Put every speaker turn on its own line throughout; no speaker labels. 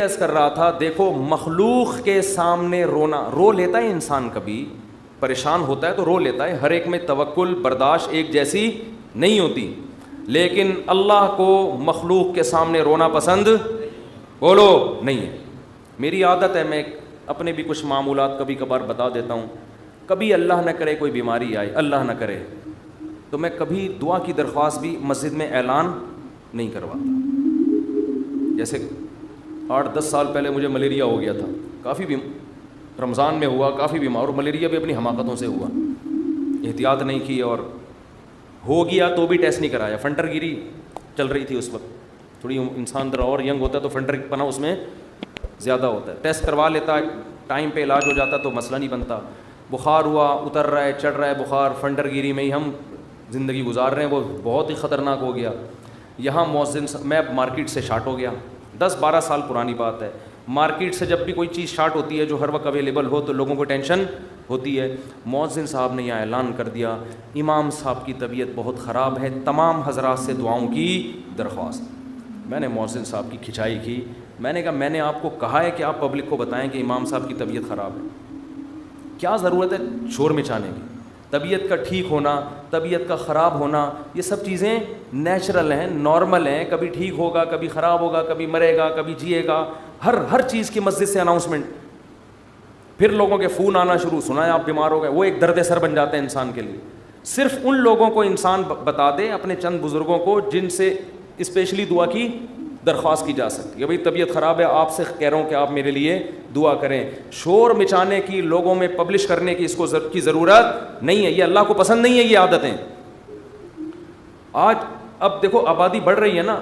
عرض کر رہا تھا، دیکھو مخلوق کے سامنے رونا، رو لیتا ہے انسان، کبھی پریشان ہوتا ہے تو رو لیتا ہے، ہر ایک میں توکل برداشت ایک جیسی نہیں ہوتی، لیکن اللہ کو مخلوق کے سامنے رونا پسند بولو نہیں ہے۔ میری عادت ہے، میں اپنے بھی کچھ معمولات کبھی کبھار بتا دیتا ہوں۔ کبھی اللہ نہ کرے کوئی بیماری آئے، اللہ نہ کرے، تو میں کبھی دعا کی درخواست بھی مسجد میں اعلان نہیں کرواتا۔ جیسے 8-10 سال پہلے مجھے ملیریا ہو گیا تھا، کافی رمضان میں ہوا، کافی بیمار، اور ملیریا بھی اپنی حماقتوں سے ہوا، احتیاط نہیں کی، اور ہو گیا تو بھی ٹیسٹ نہیں کرایا۔ فنٹر گیری چل رہی تھی اس وقت، تھوڑی انسان ذرا اور ینگ ہوتا ہے تو فنٹر پنا اس میں زیادہ ہوتا ہے، ٹیسٹ کروا لیتا ہے، ٹائم پہ علاج ہو جاتا تو مسئلہ نہیں بنتا۔ بخار ہوا، اتر رہا ہے، چڑھ رہا ہے بخار، فنٹر گیری میں ہی ہم زندگی گزار رہے ہیں، وہ بہت ہی خطرناک ہو گیا۔ یہاں مؤذن، میں مارکیٹ سے شارٹ ہو گیا، 10-12 سال پرانی بات ہے۔ مارکیٹ سے جب بھی کوئی چیز شارٹ ہوتی ہے جو ہر وقت اویلیبل ہو تو لوگوں کو ٹینشن ہوتی ہے۔ مؤذن صاحب نے یہاں اعلان کر دیا، امام صاحب کی طبیعت بہت خراب ہے، تمام حضرات سے دعاؤں کی درخواست۔ میں نے مؤذن صاحب کی کھنچائی کی، میں نے کہا میں نے آپ کو کہا ہے کہ آپ پبلک کو بتائیں کہ امام صاحب کی طبیعت خراب ہے، کیا ضرورت ہے شور مچانے کی؟ طبیعت کا ٹھیک ہونا، طبیعت کا خراب ہونا، یہ سب چیزیں نیچرل ہیں، نارمل ہیں، کبھی ٹھیک ہوگا، کبھی خراب ہوگا، کبھی مرے گا، کبھی جیے گا، ہر چیز کی مسجد سے اناؤنسمنٹ۔ پھر لوگوں کے فون آنا شروع، سنا ہے آپ بیمار ہو گئے، وہ ایک درد سر بن جاتا ہے انسان کے لیے۔ صرف ان لوگوں کو انسان بتا دے، اپنے چند بزرگوں کو جن سے اسپیشلی دعا کی درخواست کی جا سکتی ہے، بھئی طبیعت خراب ہے، آپ سے کہہ رہا ہوں کہ آپ میرے لیے دعا کریں۔ شور مچانے کی، لوگوں میں پبلش کرنے کی اس کو کی ضرورت نہیں ہے، یہ اللہ کو پسند نہیں ہے یہ عادتیں۔ آج اب دیکھو آبادی بڑھ رہی ہے نا،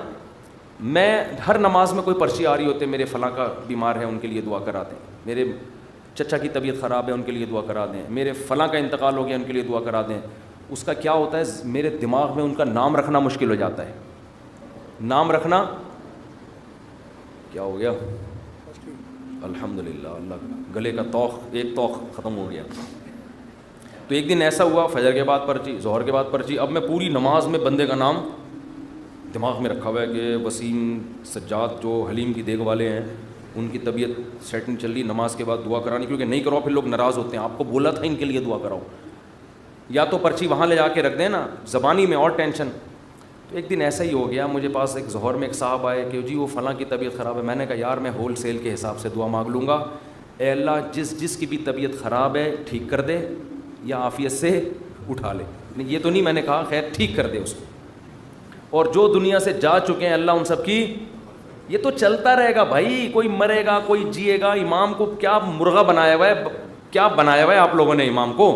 میں ہر نماز میں کوئی پرچی آ رہی ہوتے، میرے فلاں کا بیمار ہے ان کے لیے دعا کرا دیں، میرے چچا کی طبیعت خراب ہے ان کے لیے دعا کرا دیں، میرے فلاں کا انتقال ہو گیا ان کے لیے دعا کرا دیں۔ اس کا کیا ہوتا ہے، میرے دماغ میں ان کا نام رکھنا مشکل ہو جاتا ہے، نام رکھنا کیا ہو گیا، الحمدللہ، اللہ کا گلے کا ایک توق ختم ہو گیا۔ تو ایک دن ایسا ہوا، فجر کے بعد پرچی، ظہر کے بعد پرچی، اب میں پوری نماز میں بندے کا نام دماغ میں رکھا ہوا ہے کہ وسیم سجاد جو حلیم کی دیگ والے ہیں، ان کی طبیعت سیٹنگ چل رہی، نماز کے بعد دعا کرانی، کیونکہ نہیں کرو پھر لوگ ناراض ہوتے ہیں، آپ کو بولا تھا ان کے لیے دعا کراؤ، یا تو پرچی وہاں لے جا کے رکھ دیں نا، زبانی میں اور ٹینشن۔ تو ایک دن ایسا ہی ہو گیا، مجھے پاس ایک ظہر میں ایک صاحب آئے کہ جی وہ فلاں کی طبیعت خراب ہے۔ میں نے کہا یار میں ہول سیل کے حساب سے دعا مانگ لوں گا، اے اللہ جس کی بھی طبیعت خراب ہے ٹھیک کر دے یا عافیت سے اٹھا لے، یہ تو نہیں میں نے کہا، خیر ٹھیک کر دے اس کو، اور جو دنیا سے جا چکے ہیں اللہ ان سب کی، یہ تو چلتا رہے گا بھائی، کوئی مرے گا کوئی جیے گا۔ امام کو کیا مرغا بنایا ہوا ہے، کیا بنایا ہوا ہے آپ لوگوں نے امام کو،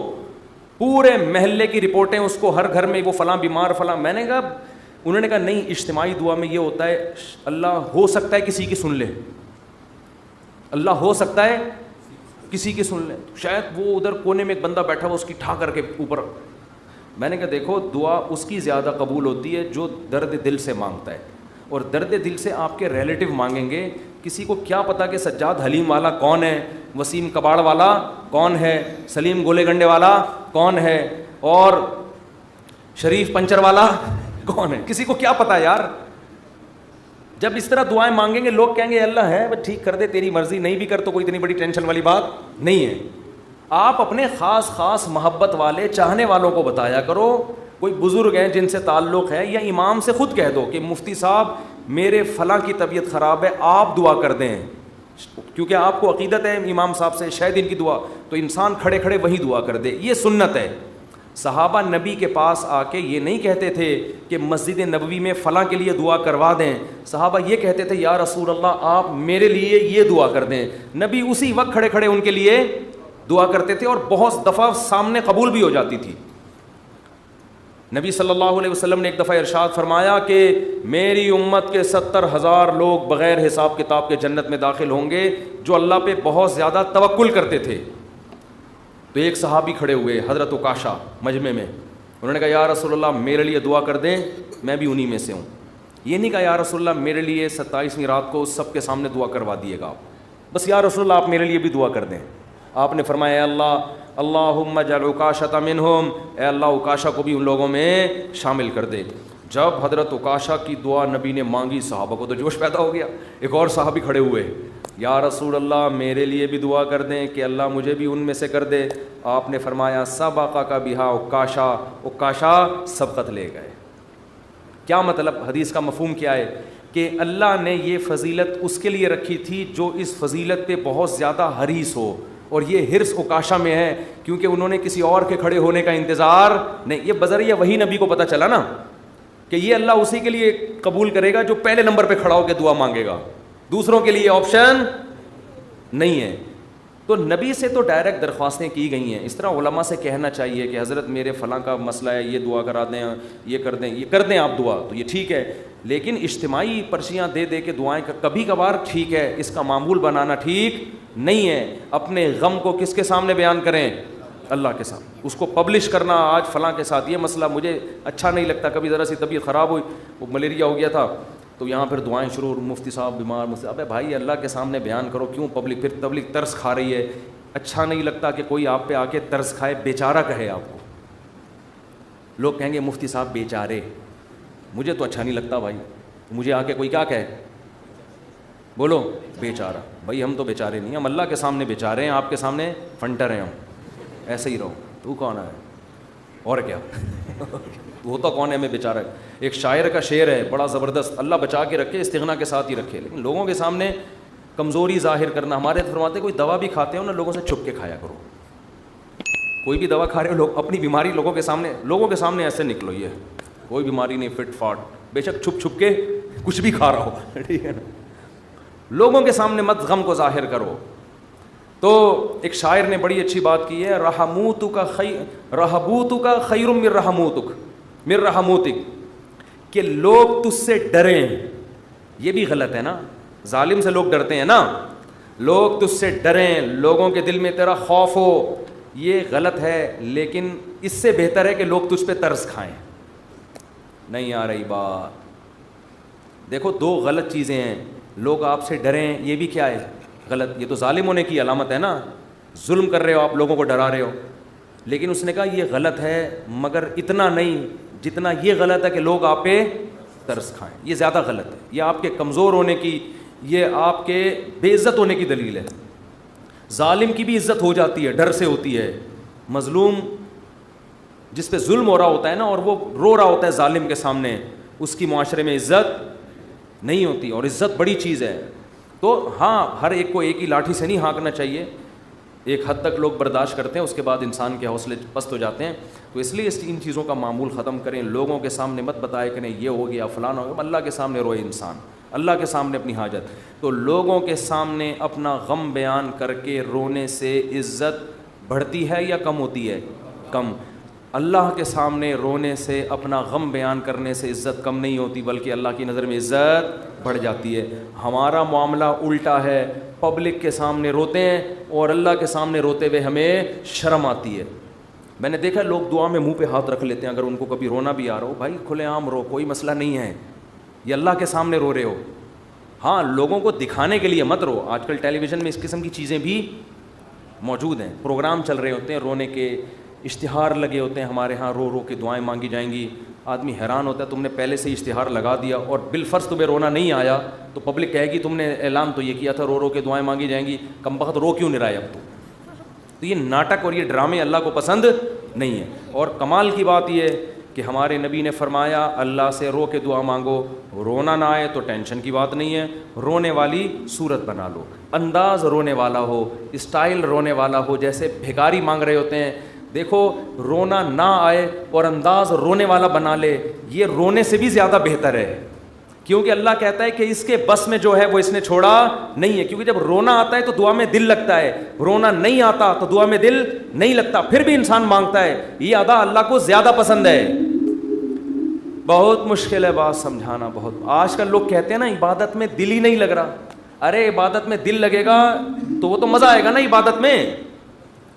پورے محلے کی رپورٹیں اس کو، ہر گھر میں وہ فلاں بیمار فلاں۔ میں نے کہا، انہوں نے کہا نہیں، اجتماعی دعا میں یہ ہوتا ہے اللہ ہو سکتا ہے کسی کی سن لے، اللہ ہو سکتا ہے کسی کی سن لے، شاید وہ ادھر کونے میں ایک بندہ بیٹھا ہوا اس کی ٹھا کر کے اوپر۔ میں نے کہا دیکھو دعا اس کی زیادہ قبول ہوتی ہے جو درد دل سے مانگتا ہے، اور درد دل سے آپ کے ریلیٹو مانگیں گے، کسی کو کیا پتا کہ سجاد حلیم والا کون ہے، وسیم کباڑ والا کون ہے، سلیم گولے گنڈے والا کون ہے، اور شریف پنچر والا کون ہے، کسی کو کیا پتا یار۔ جب اس طرح دعائیں مانگیں گے لوگ کہیں گے اللہ ہے بس ٹھیک کر دے، تیری مرضی، نہیں بھی کر تو کوئی اتنی بڑی ٹینشن والی بات نہیں ہے۔ آپ اپنے خاص محبت والے چاہنے والوں کو بتایا کرو، کوئی بزرگ ہیں جن سے تعلق ہے، یا امام سے خود کہہ دو کہ مفتی صاحب میرے فلاں کی طبیعت خراب ہے، آپ دعا کر دیں، کیونکہ آپ کو عقیدت ہے امام صاحب سے، شاید ان کی دعا، تو انسان کھڑے کھڑے وہی دعا کر دے، یہ سنت ہے۔ صحابہ نبی کے پاس آ کے یہ نہیں کہتے تھے کہ مسجد نبوی میں فلاں کے لیے دعا کروا دیں، صحابہ یہ کہتے تھے یا رسول اللہ آپ میرے لیے یہ دعا کر دیں، نبی اسی وقت کھڑے کھڑے ان کے لیے دعا کرتے تھے، اور بہت دفعہ سامنے قبول بھی ہو جاتی تھی۔ نبی صلی اللہ علیہ وسلم نے ایک دفعہ ارشاد فرمایا کہ میری امت کے 70,000 لوگ بغیر حساب کتاب کے جنت میں داخل ہوں گے جو اللہ پہ بہت زیادہ توکل کرتے تھے۔ تو ایک صحابی کھڑے ہوئے حضرت عکاشہ مجمع میں، انہوں نے کہا یا رسول اللہ میرے لیے دعا کر دیں، میں بھی انہی میں سے ہوں۔ یہ نہیں کہا یا رسول اللہ میرے لیے 27ویں رات کو سب کے سامنے دعا کروا دیے گا آپ، بس یا رسول اللہ آپ میرے لیے بھی دعا کر دیں۔ آپ نے فرمایا اے اللہ اللہم اجعل عکاشۃ منہم، اے اللہ عکاشہ کو بھی ان لوگوں میں شامل کر دے۔ جب حضرت عکاشہ کی دعا نبی نے مانگی صحابہ کو تو جوش پیدا ہو گیا. ایک اور صحابی کھڑے ہوئے, یا رسول اللہ میرے لیے بھی دعا کر دیں کہ اللہ مجھے بھی ان میں سے کر دے. آپ نے فرمایا سبقہ کا بہا عکاشہ, عکاشہ سبقت لے گئے. کیا مطلب, حدیث کا مفہوم کیا ہے کہ اللہ نے یہ فضیلت اس کے لیے رکھی تھی جو اس فضیلت پہ بہت زیادہ حریص ہو, اور یہ حرص عکاشہ میں ہے کیونکہ انہوں نے کسی اور کے کھڑے ہونے کا انتظار نہیں. یہ بذریعہ وہی نبی کو پتہ چلا نا کہ یہ اللہ اسی کے لیے قبول کرے گا جو پہلے نمبر پہ کھڑا ہو کے دعا مانگے گا, دوسروں کے لیے آپشن نہیں ہے. تو نبی سے تو ڈائریکٹ درخواستیں کی گئی ہیں. اس طرح علماء سے کہنا چاہیے کہ حضرت میرے فلاں کا مسئلہ ہے, یہ دعا کرا دیں, یہ کر دیں آپ دعا, تو یہ ٹھیک ہے. لیکن اجتماعی پرچیاں دے دے کے دعائیں کبھی کبھار ٹھیک ہے, اس کا معمول بنانا ٹھیک نہیں ہے. اپنے غم کو کس کے سامنے بیان کریں؟ اللہ کے ساتھ. اس کو پبلش کرنا آج فلاں کے ساتھ یہ مسئلہ مجھے اچھا نہیں لگتا, کبھی ذرا سی طبیعت خراب ہوئی, وہ ملیریا ہو گیا تھا, تو یہاں پھر دعائیں شروع, مفتی صاحب بیمار, مفتی. ابے بھائی اللہ کے سامنے بیان کرو, کیوں پبلک؟ پھر تبلیغ ترس کھا رہی ہے. اچھا نہیں لگتا کہ کوئی آپ پہ آ کے ترس کھائے, بیچارہ کہے آپ کو. لوگ کہیں گے مفتی صاحب بیچارے, مجھے تو اچھا نہیں لگتا بھائی. مجھے آ کے کوئی کیا کہے, بولو بیچارہ. بھائی ہم تو بیچارے نہیں, ہم اللہ کے سامنے بیچارے ہیں, آپ کے سامنے فنٹر ہیں ہم. ایسے ہی رہو. تو کون ہے اور کیا وہ تو کون ہے, میں بیچارہ. ایک شاعر کا شعر ہے بڑا زبردست, اللہ بچا کے رکھے, استغنا کے ساتھ ہی رکھے, لیکن لوگوں کے سامنے کمزوری ظاہر کرنا. ہمارے فرماتے کوئی دوا بھی کھاتے ہو نا, لوگوں سے چھپ کے کھایا کرو. کوئی بھی دوا کھا رہے ہو, لوگ اپنی بیماری لوگوں کے سامنے ایسے نکلو, یہ کوئی بیماری نہیں, فٹ فاٹ, بے شک چھپ چھپ کے کچھ بھی کھا رہا ہو, ٹھیک ہے نا. لوگوں کے سامنے مت غم کو ظاہر کرو. تو ایک شاعر نے بڑی اچھی بات کی ہے, رہبوتک خیر من رحموتک, کہ لوگ تجھ سے ڈریں. یہ بھی غلط ہے نا, ظالم سے لوگ ڈرتے ہیں نا, لوگ تجھ سے ڈریں, لوگوں کے دل میں تیرا خوف ہو, یہ غلط ہے. لیکن اس سے بہتر ہے کہ لوگ تجھ پہ ترس کھائیں. نہیں آ رہی بات. دیکھو دو غلط چیزیں ہیں, لوگ آپ سے ڈریں, یہ بھی کیا ہے, غلط. یہ تو ظالم ہونے کی علامت ہے نا, ظلم کر رہے ہو آپ, لوگوں کو ڈرا رہے ہو. لیکن اس نے کہا یہ غلط ہے, مگر اتنا نہیں جتنا یہ غلط ہے کہ لوگ آپ پہ ترس کھائیں. یہ زیادہ غلط ہے, یہ آپ کے کمزور ہونے کی, یہ آپ کے بے عزت ہونے کی دلیل ہے. ظالم کی بھی عزت ہو جاتی ہے, ڈر سے ہوتی ہے. مظلوم جس پہ ظلم ہو رہا ہوتا ہے نا, اور وہ رو رہا ہوتا ہے ظالم کے سامنے, اس کی معاشرے میں عزت نہیں ہوتی, اور عزت بڑی چیز ہے. تو ہاں, ہر ایک کو ایک ہی لاٹھی سے نہیں ہانکنا چاہیے, ایک حد تک لوگ برداشت کرتے ہیں, اس کے بعد انسان کے حوصلے پست ہو جاتے ہیں. تو اس لیے ان چیزوں کا معمول ختم کریں. لوگوں کے سامنے مت بتائے کریں یہ ہو گیا فلانا ہو گیا. اللہ کے سامنے روئے انسان, اللہ کے سامنے اپنی حاجت. تو لوگوں کے سامنے اپنا غم بیان کر کے رونے سے عزت بڑھتی ہے یا کم ہوتی ہے؟ کم. اللہ کے سامنے رونے سے, اپنا غم بیان کرنے سے عزت کم نہیں ہوتی, بلکہ اللہ کی نظر میں عزت بڑھ جاتی ہے. ہمارا معاملہ الٹا ہے, پبلک کے سامنے روتے ہیں اور اللہ کے سامنے روتے ہوئے ہمیں شرم آتی ہے. میں نے دیکھا لوگ دعا میں منہ پہ ہاتھ رکھ لیتے ہیں اگر ان کو کبھی رونا بھی آ رہا ہو. بھائی کھلے عام رو, کوئی مسئلہ نہیں ہے, یہ اللہ کے سامنے رو رہے ہو. ہاں لوگوں کو دکھانے کے لیے مت رو. آج کل ٹیلی ویژن میں اس قسم کی چیزیں بھی موجود ہیں, پروگرام چل رہے ہوتے ہیں رونے کے, اشتہار لگے ہوتے ہیں ہمارے ہاں, رو رو کے دعائیں مانگی جائیں گی. آدمی حیران ہوتا ہے, تم نے پہلے سے اشتہار لگا دیا اور بالفرض تمہیں رونا نہیں آیا تو پبلک کہے گی تم نے اعلان تو یہ کیا تھا رو رو کے دعائیں مانگی جائیں گی, کم بخت رو کیوں نہیں رہا ہے اب تو یہ ناٹک اور یہ ڈرامے اللہ کو پسند نہیں ہے. اور کمال کی بات یہ ہے کہ ہمارے نبی نے فرمایا اللہ سے رو کے دعا مانگو, رونا نہ آئے تو ٹینشن کی بات نہیں ہے, رونے والی صورت بنا لو, انداز رونے والا ہو, اسٹائل رونے والا ہو, جیسے بھکاری مانگ رہے ہوتے ہیں. دیکھو رونا نہ آئے اور انداز رونے والا بنا لے, یہ رونے سے بھی زیادہ بہتر ہے, کیونکہ اللہ کہتا ہے کہ اس کے بس میں جو ہے وہ اس نے چھوڑا نہیں ہے. کیونکہ جب رونا آتا ہے تو دعا میں دل لگتا ہے, رونا نہیں آتا تو دعا میں دل نہیں لگتا, پھر بھی انسان مانگتا ہے. یہ ادا اللہ کو زیادہ پسند ہے. بہت مشکل ہے بات سمجھانا, بہت. آج کل لوگ کہتے ہیں نا عبادت میں دل ہی نہیں لگ رہا. ارے عبادت میں دل لگے گا تو وہ تو مزہ آئے گا نا عبادت میں.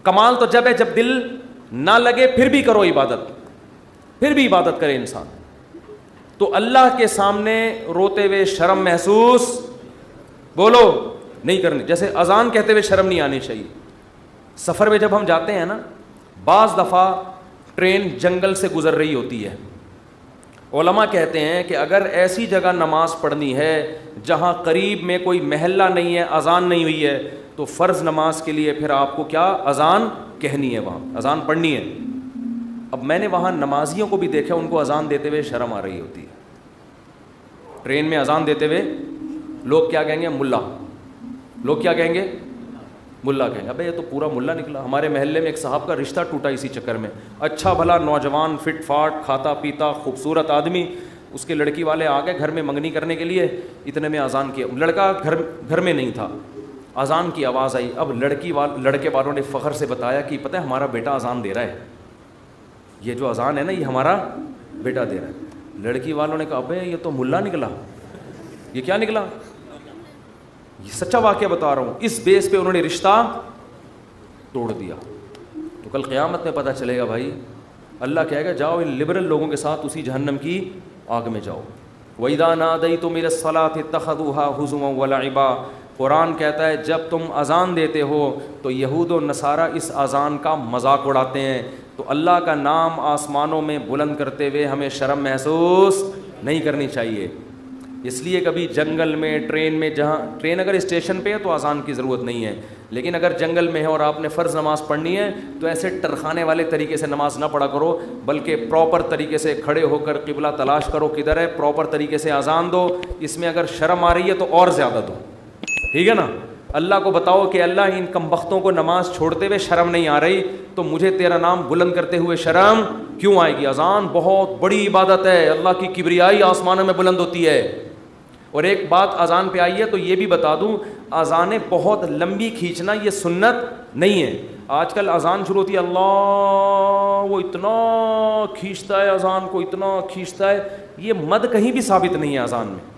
کمال تو جب ہے جب دل نہ لگے پھر بھی کرو عبادت, پھر بھی عبادت کرے انسان. تو اللہ کے سامنے روتے ہوئے شرم محسوس بولو نہیں کرنی. جیسے اذان کہتے ہوئے شرم نہیں آنی چاہیے. سفر میں جب ہم جاتے ہیں نا, بعض دفعہ ٹرین جنگل سے گزر رہی ہوتی ہے, علماء کہتے ہیں کہ اگر ایسی جگہ نماز پڑھنی ہے جہاں قریب میں کوئی محلہ نہیں ہے, اذان نہیں ہوئی ہے, تو فرض نماز کے لیے پھر آپ کو کیا اذان کہنی ہے, وہاں اذان پڑھنی ہے. اب میں نے وہاں نمازیوں کو بھی دیکھا, ان کو اذان دیتے ہوئے شرم آ رہی ہوتی ہے. ٹرین میں اذان دیتے ہوئے لوگ کیا کہیں گے, ملا. لوگ کیا کہیں گے, ملا کہیں گے. ابے یہ تو پورا ملا نکلا. ہمارے محلے میں ایک صاحب کا رشتہ ٹوٹا اسی چکر میں. اچھا بھلا نوجوان, فٹ فاٹ, کھاتا پیتا, خوبصورت آدمی. اس کے لڑکی والے آ گئے گھر میں منگنی کرنے کے لیے, اتنے میں اذان کیا. لڑکا گھر میں نہیں تھا, اذان کی آواز آئی. اب لڑکے والوں نے فخر سے بتایا کہ پتہ ہے ہمارا بیٹا اذان دے رہا ہے, یہ جو اذان ہے نا یہ ہمارا بیٹا دے رہا ہے. لڑکی والوں نے کہا ابے یہ تو ملا نکلا. یہ کیا نکلا؟ یہ سچا واقعہ بتا رہا ہوں. اس بیس پہ انہوں نے رشتہ توڑ دیا. تو کل قیامت میں پتہ چلے گا بھائی, اللہ کہے گا جاؤ ان لبرل لوگوں کے ساتھ اسی جہنم کی آگ میں جاؤ. وَإِذَا نَادَيْتُمْ إِلَى الصَّلَاةِ اتَّخَذُوهَا هُزُوًا وَلَعِبًا. قرآن کہتا ہے جب تم اذان دیتے ہو تو یہود و نصارہ اس اذان کا مذاق اڑاتے ہیں. تو اللہ کا نام آسمانوں میں بلند کرتے ہوئے ہمیں شرم محسوس نہیں کرنی چاہیے. اس لیے کبھی جنگل میں, ٹرین میں, جہاں ٹرین اگر اسٹیشن پہ ہے تو اذان کی ضرورت نہیں ہے, لیکن اگر جنگل میں ہے اور آپ نے فرض نماز پڑھنی ہے تو ایسے ٹرخانے والے طریقے سے نماز نہ پڑھا کرو, بلکہ پراپر طریقے سے کھڑے ہو کر قبلہ تلاش کرو کدھر ہے, پراپر طریقے سے اذان دو. اس میں اگر شرم آ رہی ہے تو اور زیادہ دو, ٹھیک ہے نا. اللہ کو بتاؤ کہ اللہ ان کم بختوں کو نماز چھوڑتے ہوئے شرم نہیں آ رہی, تو مجھے تیرا نام بلند کرتے ہوئے شرم کیوں آئے گی؟ اذان بہت بڑی عبادت ہے, اللہ کی کبریائی آسمانوں میں بلند ہوتی ہے. اور ایک بات اذان پہ آئی ہے تو یہ بھی بتا دوں, اذانیں بہت لمبی کھینچنا یہ سنت نہیں ہے. آج کل اذان شروع ہوتی ہے, اللہ وہ اتنا کھینچتا ہے اذان کو, اتنا کھینچتا ہے. یہ مد کہیں بھی ثابت نہیں ہے اذان میں.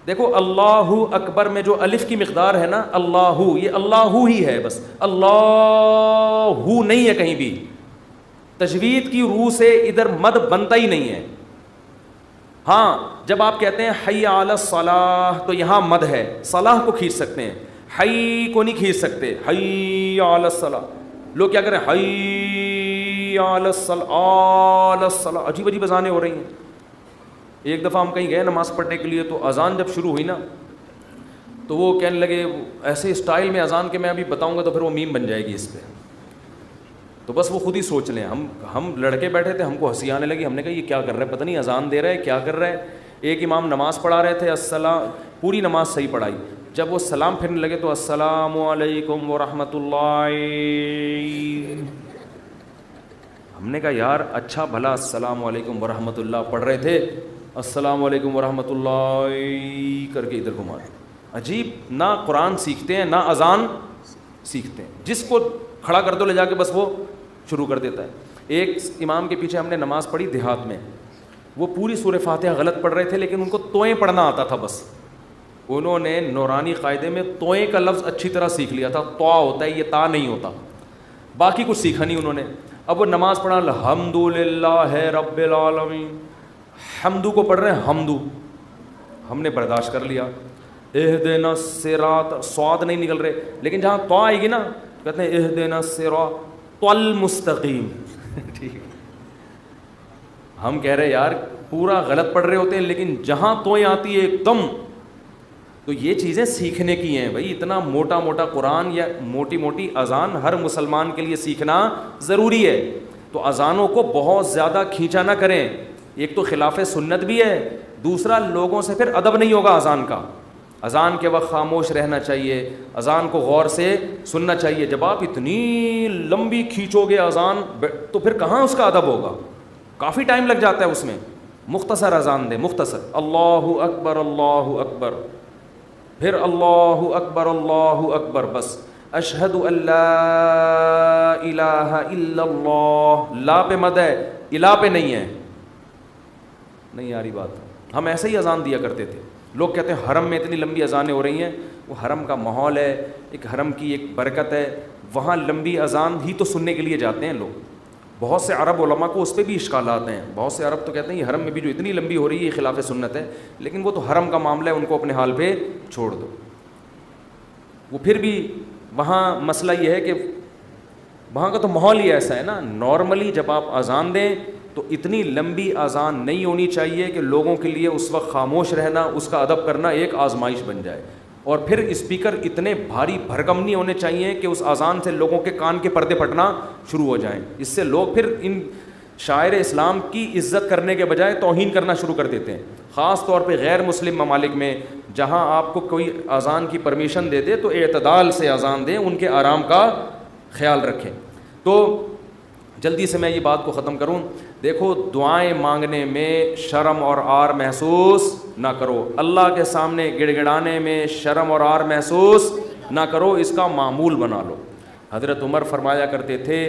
دیکھو اللہ اکبر میں جو الف کی مقدار ہے نا, اللہ, یہ اللہ ہی ہے بس, اللہ نہیں ہے کہیں بھی. تجوید کی روح سے ادھر مد بنتا ہی نہیں ہے. ہاں جب آپ کہتے ہیں حی علی الصلاح تو یہاں مد ہے, صلاح کو کھینچ سکتے ہیں, حی کو نہیں کھینچ سکتے. حی علی الصلاح, لوگ کیا کریں حی علی الصلاح, عجیب عجیب اذانیں ہو رہی ہیں. ایک دفعہ ہم کہیں گئے نماز پڑھنے کے لیے, تو اذان جب شروع ہوئی نا تو وہ کہنے لگے ایسے اسٹائل میں اذان کے, میں ابھی بتاؤں گا تو پھر وہ میم بن جائے گی اس پہ, تو بس وہ خود ہی سوچ لیں. ہم لڑکے بیٹھے تھے, ہم کو ہنسی آنے لگی. ہم نے کہا یہ کیا کر رہا ہے, پتہ نہیں اذان دے رہا ہے کیا کر رہا ہے. ایک امام نماز پڑھا رہے تھے, السلام, پوری نماز صحیح پڑھائی. جب وہ سلام پھرنے لگے تو السلام علیکم ورحمۃ اللہ. ہم نے کہا یار اچھا بھلا السلام علیکم ورحمۃ اللہ پڑھ رہے تھے, السلام علیکم ورحمۃ اللہ کر کے ادھر گھما. عجیب, نہ قرآن سیکھتے ہیں نہ اذان سیکھتے ہیں. جس کو کھڑا کر دو لے جا کے بس وہ شروع کر دیتا ہے. ایک امام کے پیچھے ہم نے نماز پڑھی دیہات میں, وہ پوری سورہ فاتحہ غلط پڑھ رہے تھے, لیکن ان کو توئیں پڑھنا آتا تھا بس. انہوں نے نورانی قاعدے میں توئیں کا لفظ اچھی طرح سیکھ لیا تھا. تو ہوتا ہے, یہ تا نہیں ہوتا. باقی کچھ سیکھا نہیں انہوں نے. اب وہ نماز پڑھا الحمدللہ رب العالمین, حمدو کو پڑھ رہے ہیں حمدو, ہم نے برداشت کر لیا. اہدنا الصراط, سواد نہیں نکل رہے, لیکن جہاں تو آئے گی نا کہتے ہیں اہدنا الصراط المستقیم. ٹھیک, ہم کہہ رہے یار پورا غلط پڑھ رہے ہوتے ہیں, لیکن جہاں توئیں آتی ہے ایک دم, تو یہ چیزیں سیکھنے کی ہیں بھائی. اتنا موٹا موٹا قرآن یا موٹی موٹی اذان ہر مسلمان کے لیے سیکھنا ضروری ہے. تو اذانوں کو بہت زیادہ کھینچا نہ کریں. ایک تو خلاف سنت بھی ہے, دوسرا لوگوں سے پھر ادب نہیں ہوگا اذان کا. اذان کے وقت خاموش رہنا چاہیے, اذان کو غور سے سننا چاہیے. جب آپ اتنی لمبی کھینچو گے اذان تو پھر کہاں اس کا ادب ہوگا, کافی ٹائم لگ جاتا ہے اس میں. مختصر اذان دے, مختصر, اللہ اکبر اللہ اکبر, پھر اللہ اکبر بس. اشہد ان لا الہ الا اللہ, لا پہ مد ہے, الہ پہ نہیں ہے. نہیں آ رہی بات. ہم ایسے ہی اذان دیا کرتے تھے. لوگ کہتے ہیں حرم میں اتنی لمبی اذانیں ہو رہی ہیں, وہ حرم کا ماحول ہے, ایک حرم کی ایک برکت ہے, وہاں لمبی اذان ہی تو سننے کے لیے جاتے ہیں لوگ. بہت سے عرب علماء کو اس پہ بھی اشکالات ہیں. بہت سے عرب تو کہتے ہیں یہ حرم میں بھی جو اتنی لمبی ہو رہی ہے یہ خلاف سنت ہے, لیکن وہ تو حرم کا معاملہ ہے, ان کو اپنے حال پہ چھوڑ دو. وہ پھر بھی وہاں مسئلہ یہ ہے کہ وہاں کا تو ماحول ہی ایسا ہے نا. نارملی جب آپ اذان دیں تو اتنی لمبی اذان نہیں ہونی چاہیے کہ لوگوں کے لیے اس وقت خاموش رہنا, اس کا ادب کرنا ایک آزمائش بن جائے. اور پھر اسپیکر اتنے بھاری بھرکم نہیں ہونے چاہیے کہ اس اذان سے لوگوں کے کان کے پردے پھٹنا شروع ہو جائیں. اس سے لوگ پھر ان شاعر اسلام کی عزت کرنے کے بجائے توہین کرنا شروع کر دیتے ہیں. خاص طور پہ غیر مسلم ممالک میں جہاں آپ کو کوئی اذان کی پرمیشن دے دے تو اعتدال سے اذان دیں, ان کے آرام کا خیال رکھیں. تو جلدی سے میں یہ بات کو ختم کروں. دیکھو, دعائیں مانگنے میں شرم اور عار محسوس نہ کرو. اللہ کے سامنے گڑ گڑانے میں شرم اور عار محسوس نہ کرو, اس کا معمول بنا لو. حضرت عمر فرمایا کرتے تھے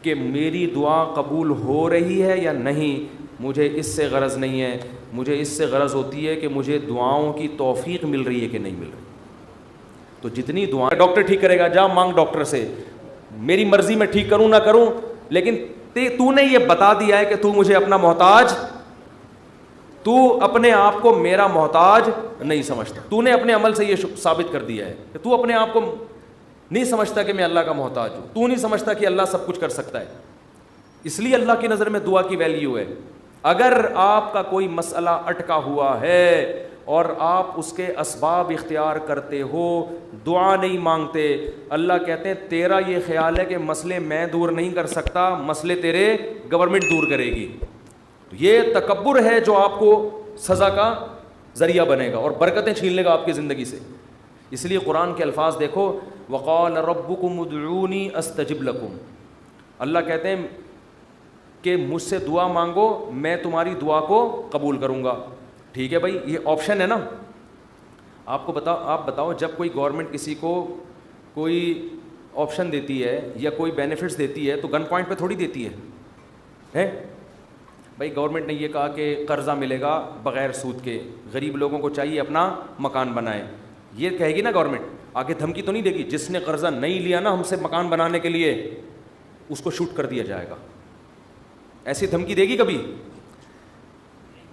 کہ میری دعا قبول ہو رہی ہے یا نہیں, مجھے اس سے غرض نہیں ہے, مجھے اس سے غرض ہوتی ہے کہ مجھے دعاؤں کی توفیق مل رہی ہے کہ نہیں مل رہی. تو جتنی دعائیں, ڈاکٹر ٹھیک کرے گا, جا مانگ ڈاکٹر سے, میری مرضی میں ٹھیک کروں نہ کروں, لیکن تو نے یہ بتا دیا ہے کہ تو مجھے اپنا محتاج, تو اپنے آپ کو میرا محتاج نہیں سمجھتا. تو نے اپنے عمل سے یہ ثابت کر دیا ہے کہ تو اپنے آپ کو نہیں سمجھتا کہ میں اللہ کا محتاج ہوں. تو نہیں سمجھتا کہ اللہ سب کچھ کر سکتا ہے. اس لیے اللہ کی نظر میں دعا کی ویلیو ہے. اگر آپ کا کوئی مسئلہ اٹکا ہوا ہے اور آپ اس کے اسباب اختیار کرتے ہو, دعا نہیں مانگتے, اللہ کہتے ہیں تیرا یہ خیال ہے کہ مسئلے میں دور نہیں کر سکتا, مسئلے تیرے گورنمنٹ دور کرے گی. یہ تکبر ہے جو آپ کو سزا کا ذریعہ بنے گا اور برکتیں چھین لے گا آپ کی زندگی سے. اس لیے قرآن کے الفاظ دیکھو, وقال ربکم ادعونی استجب لکم. اللہ کہتے ہیں کہ مجھ سے دعا مانگو, میں تمہاری دعا کو قبول کروں گا. ٹھیک ہے بھائی, یہ آپشن ہے نا. آپ بتاؤ جب کوئی گورنمنٹ کسی کو کوئی آپشن دیتی ہے یا کوئی بینیفٹس دیتی ہے تو گن پوائنٹ پہ تھوڑی دیتی ہے. بھائی گورنمنٹ نے یہ کہا کہ قرضہ ملے گا بغیر سود کے, غریب لوگوں کو چاہیے اپنا مکان بنائے, یہ کہے گی نا گورنمنٹ. آگے دھمکی تو نہیں دے گی, جس نے قرضہ نہیں لیا نا ہم سے مکان بنانے کے لیے اس کو شوٹ کر دیا جائے گا. ایسی دھمکی دے گی کبھی؟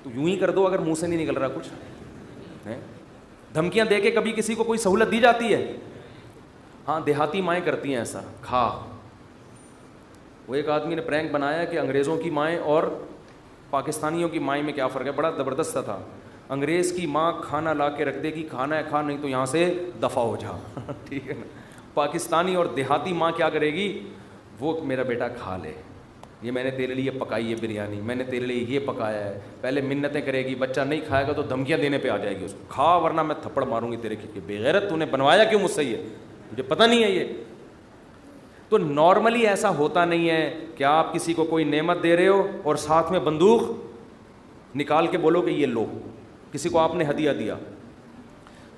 تو یوں ہی کر دو اگر منہ سے نہیں نکل رہا کچھ. دھمکیاں دے کے کبھی کسی کو کوئی سہولت دی جاتی ہے؟ ہاں, دیہاتی مائیں کرتی ہیں ایسا. وہ ایک آدمی نے پرینک بنایا کہ انگریزوں کی مائیں اور پاکستانیوں کی مائیں میں کیا فرق ہے. بڑا زبردست تھا. انگریز کی ماں کھانا لا کے رکھ دے گی, کھانا ہے کھا, نہیں تو یہاں سے دفع ہو جا. ٹھیک ہے نا. پاکستانی اور دیہاتی ماں کیا کرے گی, وہ میرا بیٹا کھا لے, یہ میں نے تیرے لیے پکائی ہے بریانی, میں نے تیرے لیے یہ پکایا ہے. پہلے منتیں کرے گی, بچہ نہیں کھائے گا تو دھمکیاں دینے پہ آ جائے گی اس کو, کھا ورنہ میں تھپڑ ماروں گی تیرے کے. بغیرت, تو نے بنوایا کیوں مجھ سے, یہ مجھے پتہ نہیں ہے. یہ تو نارملی ایسا ہوتا نہیں ہے کہ آپ کسی کو کوئی نعمت دے رہے ہو اور ساتھ میں بندوق نکال کے بولو کہ یہ لو. کسی کو آپ نے ہدیہ دیا,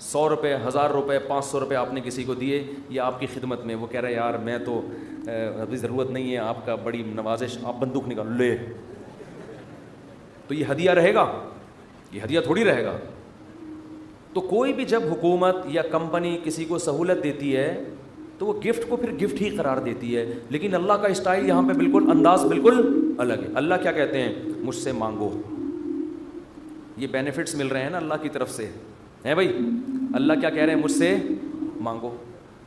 100 روپے, 1000 روپے, 500 روپے آپ نے کسی کو دیے, یہ آپ کی خدمت میں, وہ کہہ رہا ہے یار میں تو ابھی ضرورت نہیں ہے آپ کا, بڑی نوازش, آپ بندوق نکالو لے, تو یہ ہدیہ رہے گا؟ یہ ہدیہ تھوڑی رہے گا. تو کوئی بھی جب حکومت یا کمپنی کسی کو سہولت دیتی ہے تو وہ گفٹ کو پھر گفٹ ہی قرار دیتی ہے. لیکن اللہ کا اسٹائل یہاں پہ بالکل, انداز بالکل الگ ہے. اللہ کیا کہتے ہیں, مجھ سے مانگو. یہ بینیفٹس مل رہے ہیں نا اللہ کی طرف سے, ہیں بھائی. اللہ کیا کہہ رہے ہیں, مجھ سے مانگو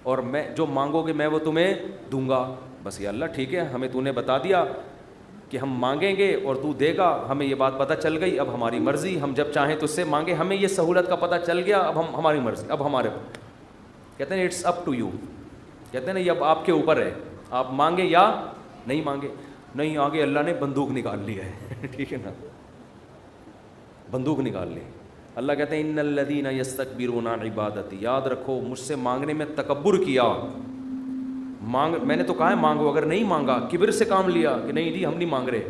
اور میں جو مانگو گے میں وہ تمہیں دوں گا. بس یہ اللہ ٹھیک ہے, ہمیں تو نے بتا دیا کہ ہم مانگیں گے اور تو دے گا, ہمیں یہ بات پتہ چل گئی, اب ہماری مرضی, ہم جب چاہیں تو اس سے مانگیں, ہمیں یہ سہولت کا پتہ چل گیا, اب ہم ہماری مرضی, اب ہمارے. کہتے ہیں اٹس اپ ٹو یو, کہتے ہیں نا یہ اب آپ کے اوپر ہے, آپ مانگیں یا نہیں مانگیں. نہیں, آگے اللہ نے بندوق نکال لیا ہے. ٹھیک ہے نا, بندوق نکال لی. اللہ کہتے ہیں ان الذین یستکبرون عن عبادتی, یاد رکھو مجھ سے مانگنے میں تکبر کیا. میں نے تو کہا ہے مانگو, اگر نہیں مانگا, کبر سے کام لیا کہ نہیں جی ہم نہیں مانگ رہے,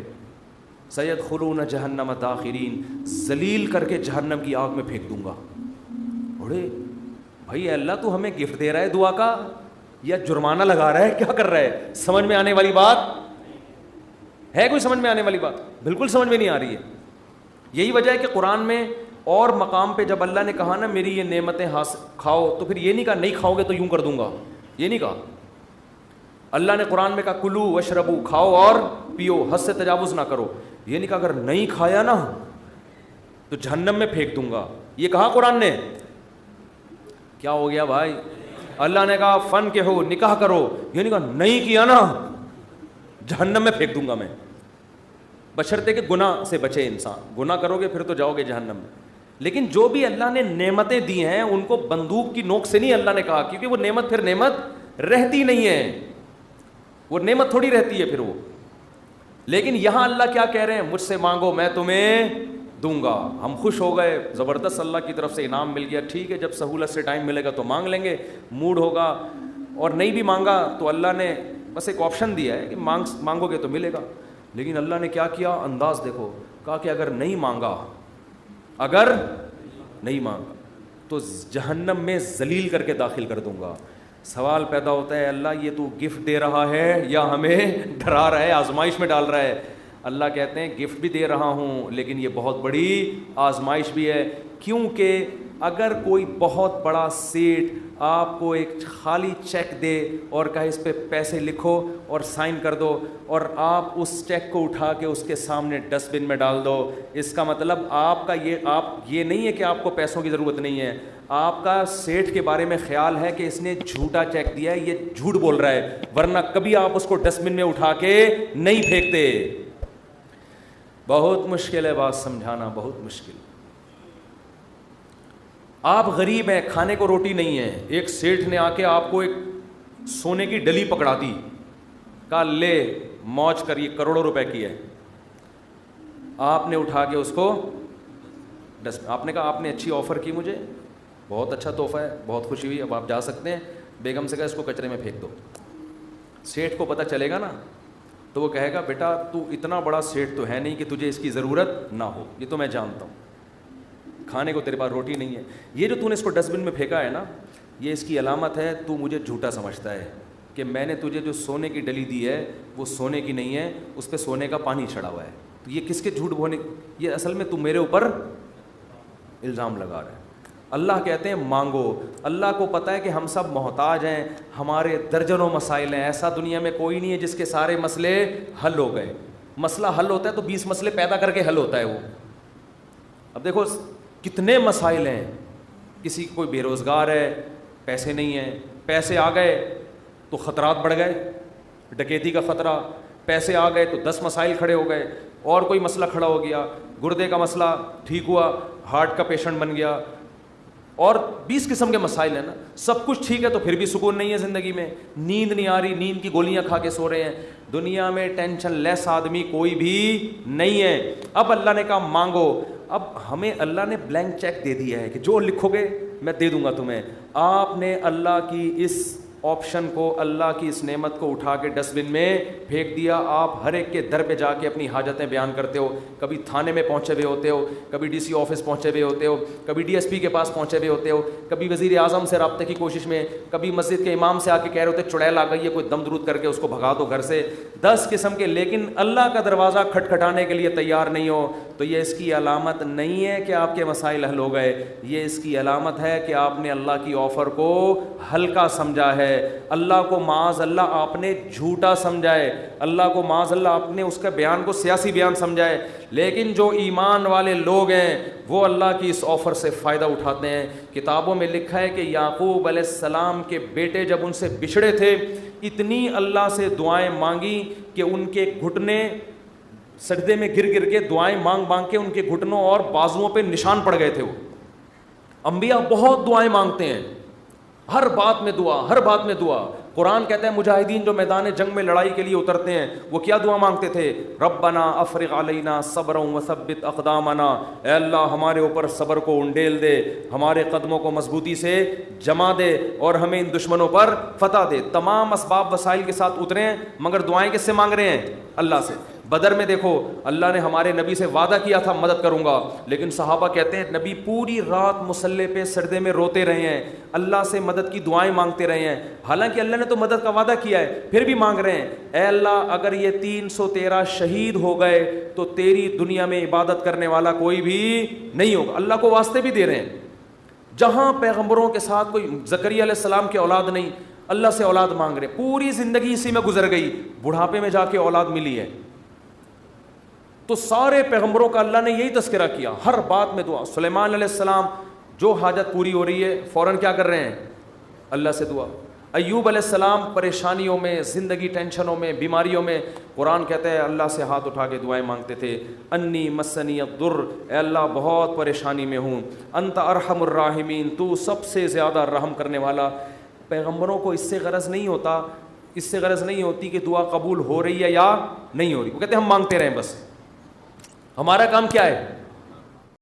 سیدخلون جہنم داخرین, ذلیل کر کے جہنم کی آگ میں پھینک دوں گا. بڑے بھائی اللہ تو ہمیں گفٹ دے رہا ہے دعا کا یا جرمانہ لگا رہا ہے, کیا کر رہا ہے؟ سمجھ میں آنے والی بات ہے؟ کوئی سمجھ میں آنے والی بات؟ بالکل سمجھ میں نہیں آ رہی ہے. یہی وجہ ہے کہ قرآن میں اور مقام پہ جب اللہ نے کہا نا میری یہ نعمتیں کھاؤ, تو پھر یہ نہیں کہا نہیں کھاؤ گے تو یوں کر دوں گا, یہ نہیں کہا. اللہ نے قرآن میں کہا کلو وشربو, کھاؤ اور پیو, حد سے تجاوز نہ کرو. یہ نہیں کہا اگر نہیں کھایا نا تو جہنم میں پھینک دوں گا, یہ کہا قرآن نے. کیا ہو گیا بھائی؟ اللہ نے کہا فن کے ہو, نکاح کرو, یہ نہیں کہا نہیں کیا نا جہنم میں پھینک دوں گا میں. بشرطے کہ گناہ سے بچے انسان. گناہ کرو گے پھر تو جاؤ گے جہنم میں. لیکن جو بھی اللہ نے نعمتیں دی ہیں ان کو بندوق کی نوک سے نہیں اللہ نے کہا, کیونکہ وہ نعمت پھر نعمت رہتی نہیں ہے, وہ نعمت تھوڑی رہتی ہے پھر وہ. لیکن یہاں اللہ کیا کہہ رہے ہیں, مجھ سے مانگو میں تمہیں دوں گا. ہم خوش ہو گئے, زبردست اللہ کی طرف سے انعام مل گیا, ٹھیک ہے جب سہولت سے ٹائم ملے گا تو مانگ لیں گے, موڈ ہوگا. اور نہیں بھی مانگا تو اللہ نے بس ایک آپشن دیا ہے کہ مانگو گے تو ملے گا. لیکن اللہ نے کیا کیا, انداز دیکھو, کہا کہ اگر نہیں مانگا تو جہنم میں ذلیل کر کے داخل کر دوں گا. سوال پیدا ہوتا ہے, اللہ یہ تو گفٹ دے رہا ہے یا ہمیں ڈرا رہا ہے, آزمائش میں ڈال رہا ہے؟ اللہ کہتے ہیں گفٹ بھی دے رہا ہوں لیکن یہ بہت بڑی آزمائش بھی ہے. کیونکہ اگر کوئی بہت بڑا سیٹ آپ کو ایک خالی چیک دے اور کہے اس پہ پیسے لکھو اور سائن کر دو, اور آپ اس چیک کو اٹھا کے اس کے سامنے ڈسٹ بن میں ڈال دو, اس کا مطلب آپ یہ نہیں ہے کہ آپ کو پیسوں کی ضرورت نہیں ہے, آپ کا سیٹ کے بارے میں خیال ہے کہ اس نے جھوٹا چیک دیا ہے, یہ جھوٹ بول رہا ہے, ورنہ کبھی آپ اس کو ڈسٹ بن میں اٹھا کے نہیں پھینکتے. بہت مشکل ہے بات سمجھانا, بہت مشکل. آپ غریب ہیں, کھانے کو روٹی نہیں ہے, ایک سیٹھ نے آ کے آپ کو ایک سونے کی ڈلی پکڑا دی, کہا لے موج کر, یہ کروڑوں روپے کی ہے. آپ نے اٹھا کے اس کو آپ نے کہا آپ نے اچھی آفر کی مجھے, بہت اچھا تحفہ ہے, بہت خوشی ہوئی, اب آپ جا سکتے ہیں. بیگم سے کہا اس کو کچرے میں پھینک دو. سیٹھ کو پتہ چلے گا نا تو وہ کہے گا بیٹا تو اتنا بڑا سیٹھ تو ہے نہیں کہ تجھے اس کی ضرورت نہ ہو, یہ تو میں جانتا ہوں, کھانے کو تیرے پاس روٹی نہیں ہے, یہ جو تو نے اس کو ڈسٹ بن میں پھینکا ہے نا, یہ اس کی علامت ہے تو مجھے جھوٹا سمجھتا ہے کہ میں نے تجھے جو سونے کی ڈلی دی ہے وہ سونے کی نہیں ہے, اس پہ سونے کا پانی چڑھا ہوا ہے. تو یہ کس کے جھوٹ بولنے, یہ اصل میں تو میرے اوپر الزام لگا رہا ہے. اللہ کہتے ہیں مانگو. اللہ کو پتہ ہے کہ ہم سب محتاج ہیں, ہمارے درجنوں مسائل ہیں, ایسا دنیا میں کوئی نہیں ہے جس کے سارے مسئلے حل ہو گئے. مسئلہ حل ہوتا ہے تو 20 مسئلے پیدا کر کے حل ہوتا ہے وہ. اب دیکھو کتنے مسائل ہیں, کسی کوئی بے روزگار ہے, پیسے نہیں ہیں, پیسے آ گئے تو خطرات بڑھ گئے, ڈکیتی کا خطرہ, پیسے آ گئے تو 10 مسائل کھڑے ہو گئے, اور کوئی مسئلہ کھڑا ہو گیا, گردے کا مسئلہ ٹھیک ہوا, ہارٹ کا پیشنٹ بن گیا, اور 20 قسم کے مسائل ہیں نا. سب کچھ ٹھیک ہے تو پھر بھی سکون نہیں ہے زندگی میں, نیند نہیں آ رہی, نیند کی گولیاں کھا کے سو رہے ہیں. دنیا میں ٹینشن لیس آدمی کوئی بھی نہیں ہے. اب اللہ نے کہا مانگو. اب ہمیں اللہ نے بلینک چیک دے دیا ہے کہ جو لکھو گے میں دے دوں گا تمہیں. آپ نے اللہ کی اس آپشن کو, اللہ کی اس نعمت کو اٹھا کے ڈسٹ بن میں پھینک دیا. آپ ہر ایک کے در پہ جا کے اپنی حاجتیں بیان کرتے ہو, کبھی تھانے میں پہنچے ہوئے ہوتے ہو, کبھی ڈی سی آفس پہنچے ہوئے ہوتے ہو, کبھی ڈی ایس پی کے پاس پہنچے ہوئے ہوتے ہو, کبھی وزیر اعظم سے رابطے کی کوشش میں, کبھی مسجد کے امام سے آ کے کہہ رہے ہوتے چڑیل آ گئی ہے, کوئی دم درود کر کے اس کو بھگا دو گھر سے, 10 قسم کے. لیکن اللہ کا دروازہ کھٹکھٹانے کے لیے تیار نہیں ہو تو یہ اس کی علامت نہیں ہے کہ آپ کے مسائل حل ہو گئے, یہ اس کی علامت ہے کہ آپ نے اللہ کی آفر کو ہلکا سمجھا ہے, اللہ کو معاذ اللہ آپ نے جھوٹا سمجھا ہے, اللہ کو معاذ اللہ آپ نے اس کا بیان کو سیاسی بیان سمجھا ہے. لیکن جو ایمان والے لوگ ہیں وہ اللہ کی اس آفر سے فائدہ اٹھاتے ہیں. کتابوں میں لکھا ہے کہ یعقوب علیہ السلام کے بیٹے جب ان سے بچھڑے تھے, اتنی اللہ سے دعائیں مانگی کہ ان کے گھٹنے سجدے میں گر گر کے دعائیں مانگ مانگ کے ان کے گھٹنوں اور بازوؤں پہ نشان پڑ گئے تھے. وہ انبیاء بہت دعائیں مانگتے ہیں, ہر بات میں دعا, ہر بات میں دعا. قرآن کہتا ہے مجاہدین جو میدان جنگ میں لڑائی کے لیے اترتے ہیں وہ کیا دعا مانگتے تھے؟ ربنا افرغ علینا صبرا وثبت اقدامنا, اے اللہ ہمارے اوپر صبر کو انڈیل دے, ہمارے قدموں کو مضبوطی سے جما دے اور ہمیں ان دشمنوں پر فتح دے. تمام اسباب وسائل کے ساتھ اترے ہیں مگر دعائیں کس سے مانگ رہے ہیں؟ اللہ سے. بدر میں دیکھو اللہ نے ہمارے نبی سے وعدہ کیا تھا مدد کروں گا, لیکن صحابہ کہتے ہیں نبی پوری رات مصلے پہ سجدے میں روتے رہے ہیں, اللہ سے مدد کی دعائیں مانگتے رہے ہیں, حالانکہ اللہ نے تو مدد کا وعدہ کیا ہے, پھر بھی مانگ رہے ہیں. اے اللہ اگر یہ 313 شہید ہو گئے تو تیری دنیا میں عبادت کرنے والا کوئی بھی نہیں ہوگا. اللہ کو واسطے بھی دے رہے ہیں. جہاں پیغمبروں کے ساتھ کوئی زکریا علیہ السلام کی اولاد نہیں, اللہ سے اولاد مانگ رہے, پوری زندگی اسی میں گزر گئی, بڑھاپے میں جا کے اولاد ملی ہے. تو سارے پیغمبروں کا اللہ نے یہی تذکرہ کیا, ہر بات میں دعا. سلیمان علیہ السلام جو حاجت پوری ہو رہی ہے فوراً کیا کر رہے ہیں؟ اللہ سے دعا. ایوب علیہ السلام پریشانیوں میں، زندگی ٹینشنوں میں، بیماریوں میں، قرآن کہتا ہے اللہ سے ہاتھ اٹھا کے دعائیں مانگتے تھے، انی مسنی الضر، اے اللہ بہت پریشانی میں ہوں، انت ارحم الراحمین، تو سب سے زیادہ رحم کرنے والا۔ پیغمبروں کو اس سے غرض نہیں ہوتا، اس سے غرض نہیں ہوتی کہ دعا قبول ہو رہی ہے یا نہیں ہو رہی، وہ کہتے ہیں ہم مانگتے رہیں، بس ہمارا کام کیا ہے،